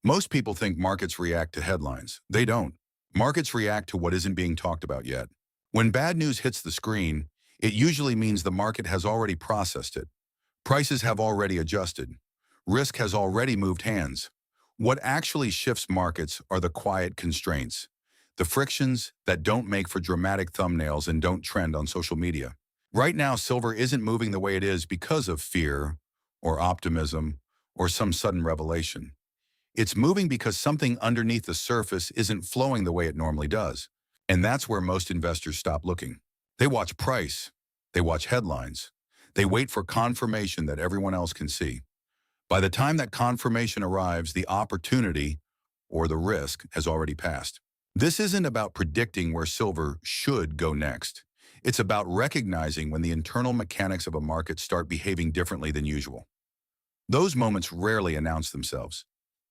Most people think markets react to headlines. They don't. Markets react to what isn't being talked about yet. When bad news hits the screen, it usually means the market has already processed it. Prices have already adjusted. Risk has already moved hands. What actually shifts markets are the quiet constraints, the frictions that don't make for dramatic thumbnails and don't trend on social media. Right now, silver isn't moving the way it is because of fear or optimism or some sudden revelation. It's moving because something underneath the surface isn't flowing the way it normally does. And that's where most investors stop looking. They watch price. They watch headlines. They wait for confirmation that everyone else can see. By the time that confirmation arrives, the opportunity or the risk has already passed. This isn't about predicting where silver should go next. It's about recognizing when the internal mechanics of a market start behaving differently than usual. Those moments rarely announce themselves.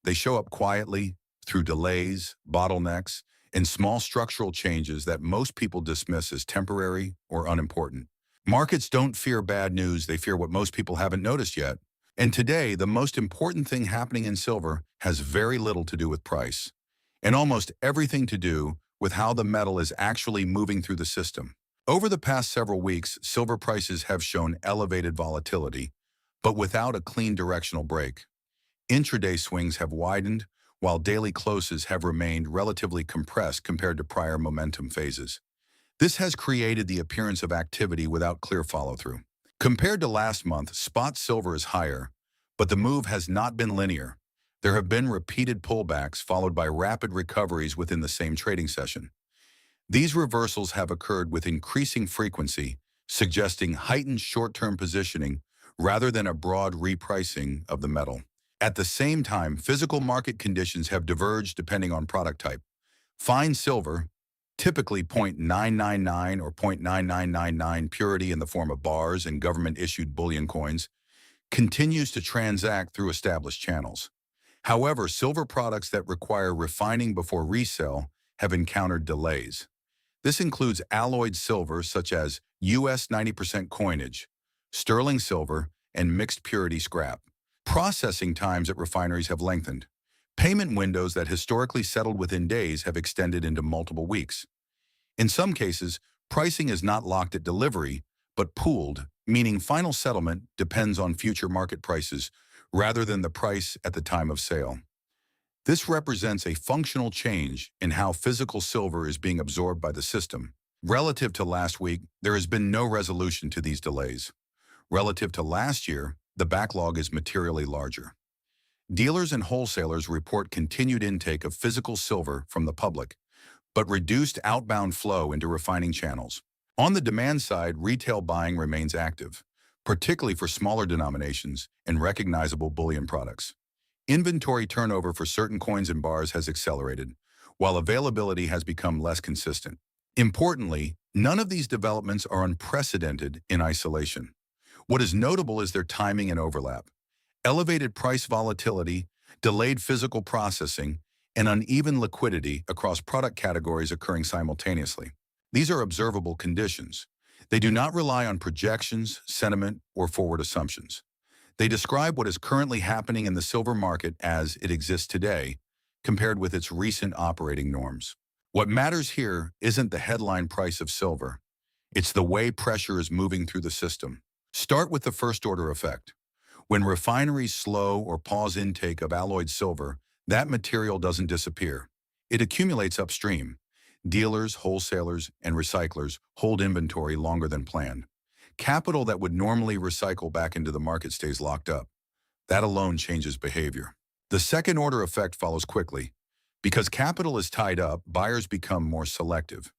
They show up quietly through delays, bottlenecks, and small structural changes that most people dismiss as temporary or unimportant. Markets don't fear bad news, they fear what most people haven't noticed yet. And today, the most important thing happening in silver has very little to do with price, and almost everything to do with how the metal is actually moving through the system. Over the past several weeks, silver prices have shown elevated volatility, but without a clean directional break. Intraday swings have widened, while daily closes have remained relatively compressed compared to prior momentum phases. This has created the appearance of activity without clear follow-through. Compared to last month, spot silver is higher, but the move has not been linear. There have been repeated pullbacks followed by rapid recoveries within the same trading session. These reversals have occurred with increasing frequency, suggesting heightened short-term positioning rather than a broad repricing of the metal. At the same time, physical market conditions have diverged depending on product type. Fine silver, typically 0.999 or 0.9999 purity in the form of bars and government-issued bullion coins, continues to transact through established channels. However, silver products that require refining before resale have encountered delays. This includes alloyed silver such as US 90% coinage, sterling silver, and mixed purity scrap. Processing times at refineries have lengthened. Payment windows that historically settled within days have extended into multiple weeks. In some cases, pricing is not locked at delivery, but pooled, meaning final settlement depends on future market prices rather than the price at the time of sale. This represents a functional change in how physical silver is being absorbed by the system. Relative to last week, there has been no resolution to these delays. Relative to last year, the backlog is materially larger. Dealers and wholesalers report continued intake of physical silver from the public, but reduced outbound flow into refining channels. On the demand side, retail buying remains active, particularly for smaller denominations and recognizable bullion products. Inventory turnover for certain coins and bars has accelerated, while availability has become less consistent. Importantly, none of these developments are unprecedented in isolation. What is notable is their timing and overlap. Elevated price volatility, delayed physical processing, and uneven liquidity across product categories occurring simultaneously. These are observable conditions. They do not rely on projections, sentiment, or forward assumptions. They describe what is currently happening in the silver market as it exists today, compared with its recent operating norms. What matters here isn't the headline price of silver. It's the way pressure is moving through the system. Start with the first-order effect. When refineries slow or pause intake of alloyed silver, that material doesn't disappear. It accumulates upstream. Dealers, wholesalers, and recyclers hold inventory longer than planned. Capital that would normally recycle back into the market stays locked up. That alone changes behavior. The second-order effect follows quickly. Because capital is tied up, buyers become more selective.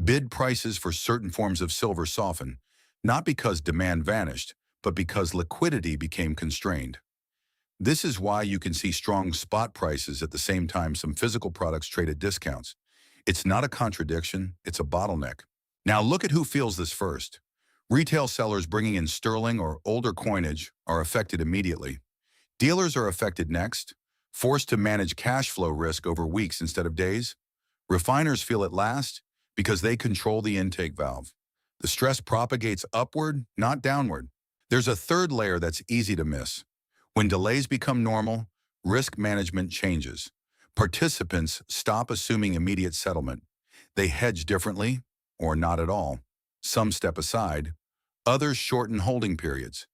Bid prices for certain forms of silver soften, not because demand vanished, but because liquidity became constrained. This is why you can see strong spot prices at the same time some physical products trade at discounts. It's not a contradiction, it's a bottleneck. Now look at who feels this first. Retail sellers bringing in sterling or older coinage are affected immediately. Dealers are affected next, forced to manage cash flow risk over weeks instead of days. Refiners feel it last because they control the intake valve. The stress propagates upward, not downward. There's a third layer that's easy to miss. When delays become normal, Risk management changes. Participants stop assuming immediate settlement. They hedge differently, or not at all. Some step aside. Others shorten holding periods.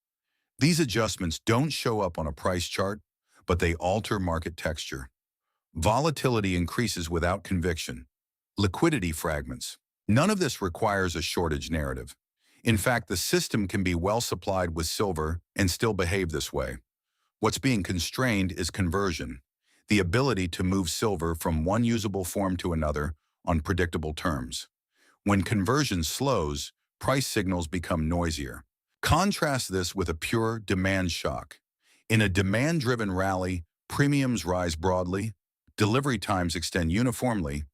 These adjustments don't show up on a price chart, but they alter market texture. Volatility increases without conviction. Liquidity fragments. None of this requires a shortage narrative. In fact, the system can be well supplied with silver and still behave this way. What's being constrained is conversion, the ability to move silver from one usable form to another on predictable terms. When conversion slows, price signals become noisier. Contrast this with a pure demand shock. In a demand-driven rally, premiums rise broadly, delivery times extend uniformly,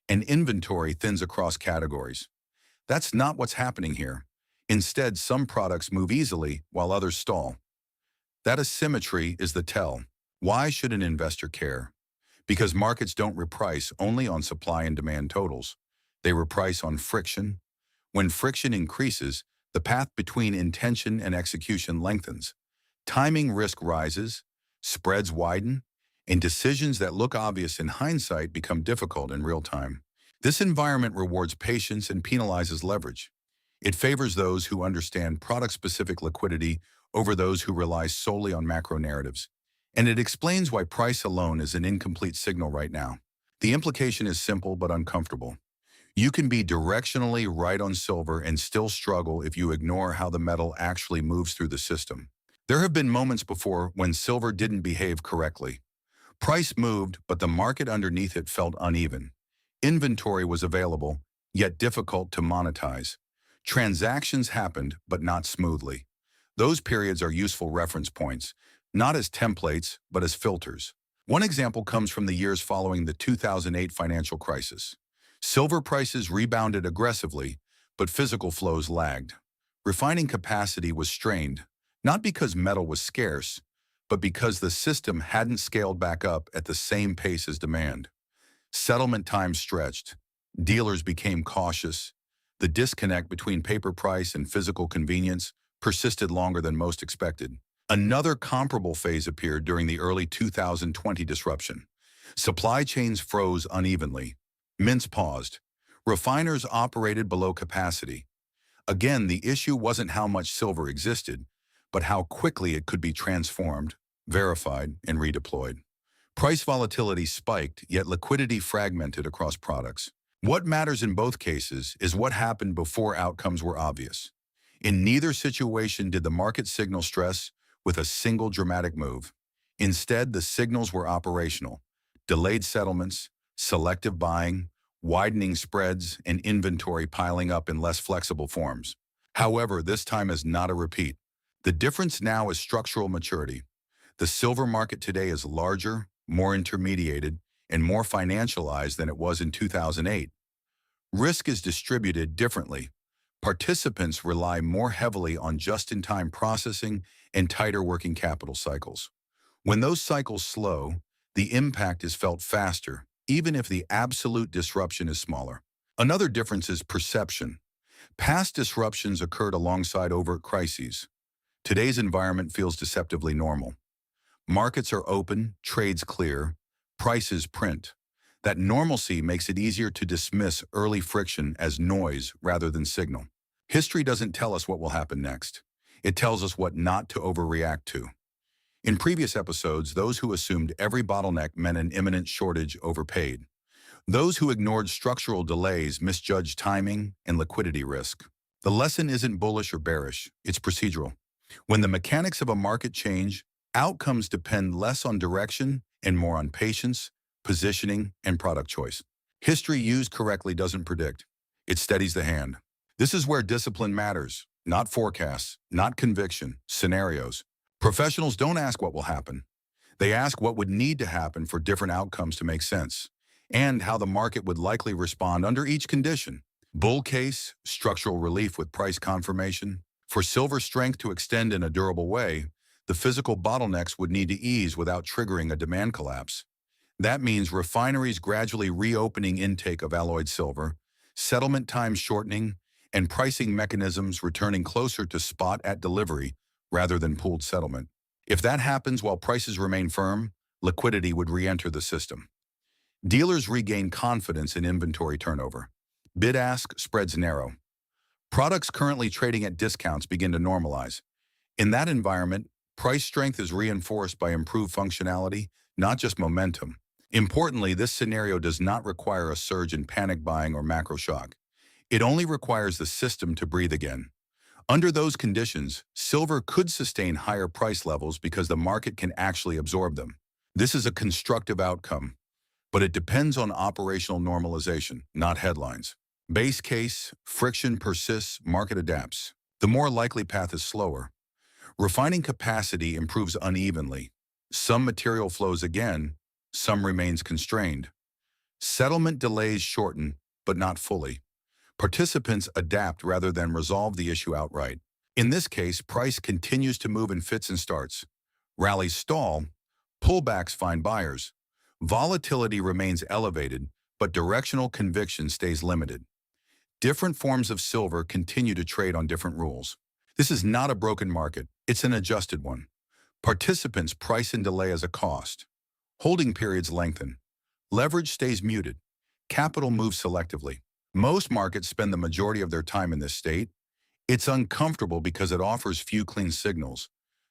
and inventory thins across categories. That's not what's happening here. Instead, some products move easily while others stall. That asymmetry is the tell. Why should an investor care? Because markets don't reprice only on supply and demand totals. They reprice on friction. When friction increases, the path between intention and execution lengthens. Timing risk rises, spreads widen, and decisions that look obvious in hindsight become difficult in real time. This environment rewards patience and penalizes leverage. It favors those who understand product-specific liquidity over those who rely solely on macro narratives. And it explains why price alone is an incomplete signal right now. The implication is simple but uncomfortable. You can be directionally right on silver and still struggle if you ignore how the metal actually moves through the system. There have been moments before when silver didn't behave correctly. Price moved, but the market underneath it felt uneven. Inventory was available, yet difficult to monetize. Transactions happened, but not smoothly. Those periods are useful reference points, not as templates, but as filters. One example comes from the years following the 2008 financial crisis. Silver prices rebounded aggressively, but physical flows lagged. Refining capacity was strained, not because metal was scarce, but because the system hadn't scaled back up at the same pace as demand. Settlement times stretched. Dealers became cautious. The disconnect between paper price and physical convenience persisted longer than most expected. Another comparable phase appeared during the early 2020 disruption. Supply chains froze unevenly. Mints paused. Refiners operated below capacity. Again, the issue wasn't how much silver existed, but how quickly it could be transformed, verified, and redeployed. Price volatility spiked, yet liquidity fragmented across products. What matters in both cases is what happened before outcomes were obvious. In neither situation did the market signal stress with a single dramatic move. Instead, the signals were operational: delayed settlements, selective buying, widening spreads, and inventory piling up in less flexible forms. However, this time is not a repeat. The difference now is structural maturity. The silver market today is larger, more intermediated, and more financialized than it was in 2008. Risk is distributed differently. Participants rely more heavily on just-in-time processing and tighter working capital cycles. When those cycles slow, the impact is felt faster, even if the absolute disruption is smaller. Another difference is perception. Past disruptions occurred alongside overt crises. Today's environment feels deceptively normal. Markets are open, trades clear, prices print. That normalcy makes it easier to dismiss early friction as noise rather than signal. History doesn't tell us what will happen next. It tells us what not to overreact to. In previous episodes, those who assumed every bottleneck meant an imminent shortage overpaid. Those who ignored structural delays misjudged timing and liquidity risk. The lesson isn't bullish or bearish, it's procedural. When the mechanics of a market change, outcomes depend less on direction and more on patience, positioning, and product choice. History used correctly doesn't predict. It steadies the hand. This is where discipline matters, not forecasts, not conviction, scenarios. Professionals don't ask what will happen. They ask what would need to happen for different outcomes to make sense, and how the market would likely respond under each condition. Bull case, structural relief with price confirmation. For silver strength to extend in a durable way, the physical bottlenecks would need to ease without triggering a demand collapse. That means refineries gradually reopening intake of alloyed silver, settlement times shortening, and pricing mechanisms returning closer to spot at delivery rather than pooled settlement. If that happens while prices remain firm, liquidity would re-enter the system. Dealers regain confidence in inventory turnover. Bid-ask spreads narrow. Products currently trading at discounts begin to normalize. In that environment, price strength is reinforced by improved functionality, not just momentum. Importantly, this scenario does not require a surge in panic buying or macro shock. It only requires the system to breathe again. Under those conditions, silver could sustain higher price levels because the market can actually absorb them. This is a constructive outcome, but it depends on operational normalization, not headlines. Base case, friction persists, market adapts. The more likely path is slower. Refining capacity improves unevenly. Some material flows again, some remains constrained. Settlement delays shorten, but not fully. Participants adapt rather than resolve the issue outright. In this case, price continues to move in fits and starts. Rallies stall, pullbacks find buyers. Volatility remains elevated, but directional conviction stays limited. Different forms of silver continue to trade on different rules. This is not a broken market, it's an adjusted one. Participants price in delay as a cost. Holding periods lengthen. Leverage stays muted. Capital moves selectively. Most markets spend the majority of their time in this state. It's uncomfortable because it offers few clean signals,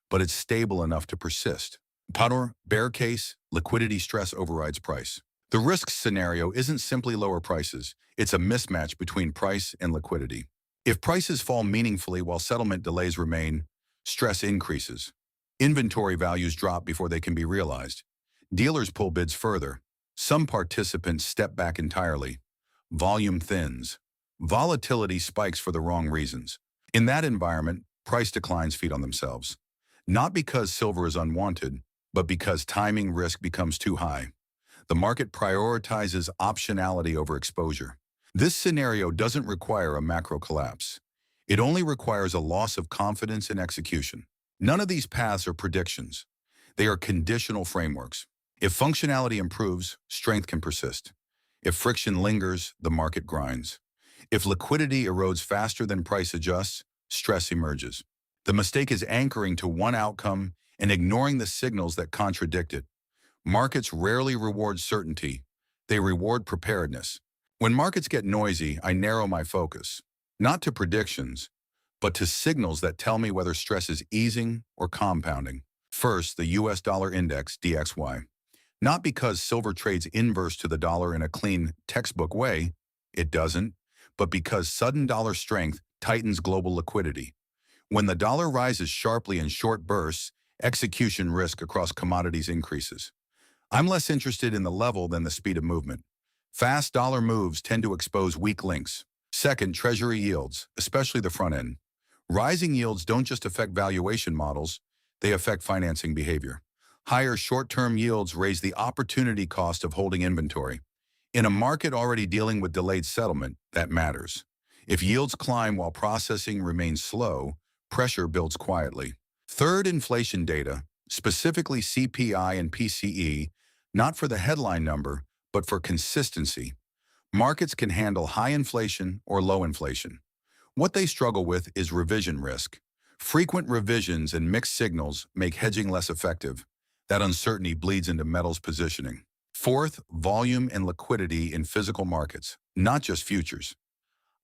but it's stable enough to persist. Power, bear case, liquidity stress overrides price. The risk scenario isn't simply lower prices, it's a mismatch between price and liquidity. If prices fall meaningfully while settlement delays remain, stress increases. Inventory values drop before they can be realized. Dealers pull bids further. Some participants step back entirely. Volume thins. Volatility spikes for the wrong reasons. In that environment, price declines feed on themselves. Not because silver is unwanted, but because timing risk becomes too high. The market prioritizes optionality over exposure. This scenario doesn't require a macro collapse. It only requires a loss of confidence in execution. None of these paths are predictions. They are conditional frameworks. If functionality improves, strength can persist. If friction lingers, the market grinds. If liquidity erodes faster than price adjusts, stress emerges. The mistake is anchoring to one outcome and ignoring the signals that contradict it. Markets rarely reward certainty. They reward preparedness. When markets get noisy, I narrow my focus, not to predictions, but to signals that tell me whether stress is easing or compounding. First, the US dollar index, DXY. Not because silver trades inverse to the dollar in a clean, textbook way, it doesn't, but because sudden dollar strength tightens global liquidity. When the dollar rises sharply in short bursts, execution risk across commodities increases. I'm less interested in the level than the speed of movement. Fast dollar moves tend to expose weak links. Second, Treasury yields, especially the front end. Rising yields don't just affect valuation models, they affect financing behavior. Higher short-term yields raise the opportunity cost of holding inventory. In a market already dealing with delayed settlement, that matters. If yields climb while processing remains slow, pressure builds quietly. Third, inflation data, specifically CPI and PCE, not for the headline number, but for consistency. Markets can handle high inflation or low inflation. What they struggle with is revision risk. Frequent revisions and mixed signals make hedging less effective. That uncertainty bleeds into metals positioning. Fourth, volume and liquidity in physical markets, not just futures.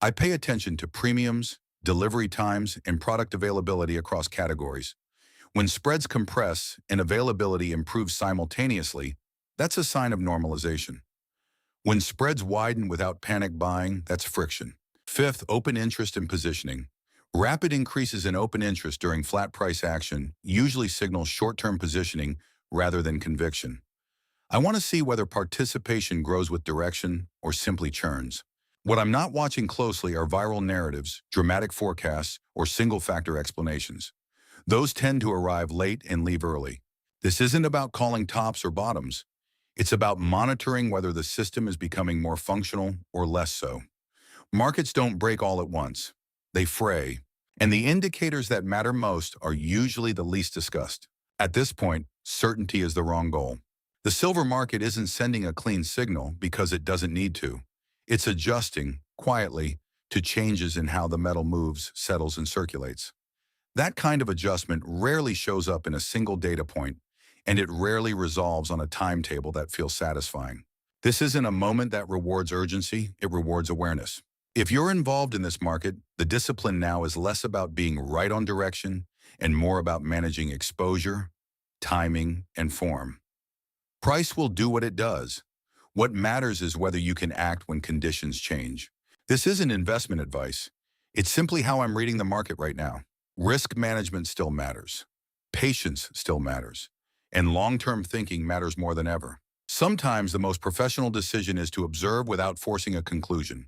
I pay attention to premiums, delivery times, and product availability across categories. When spreads compress and availability improves simultaneously, that's a sign of normalization. When spreads widen without panic buying, that's friction. Fifth, open interest and positioning. Rapid increases in open interest during flat price action usually signal short-term positioning rather than conviction. I want to see whether participation grows with direction or simply churns. What I'm not watching closely are viral narratives, dramatic forecasts, or single-factor explanations. Those tend to arrive late and leave early. This isn't about calling tops or bottoms. It's about monitoring whether the system is becoming more functional or less so. Markets don't break all at once. They fray. And the indicators that matter most are usually the least discussed. At this point, certainty is the wrong goal. The silver market isn't sending a clean signal because it doesn't need to. It's adjusting, quietly, to changes in how the metal moves, settles, and circulates. That kind of adjustment rarely shows up in a single data point. and it rarely resolves on a timetable that feels satisfying. This isn't a moment that rewards urgency, it rewards awareness. If you're involved in this market, the discipline now is less about being right on direction and more about managing exposure, timing, and form. Price will do what it does. What matters is whether you can act when conditions change. This isn't investment advice. It's simply how I'm reading the market right now. Risk management still matters. Patience still matters. And long-term thinking matters more than ever. Sometimes the most professional decision is to observe without forcing a conclusion.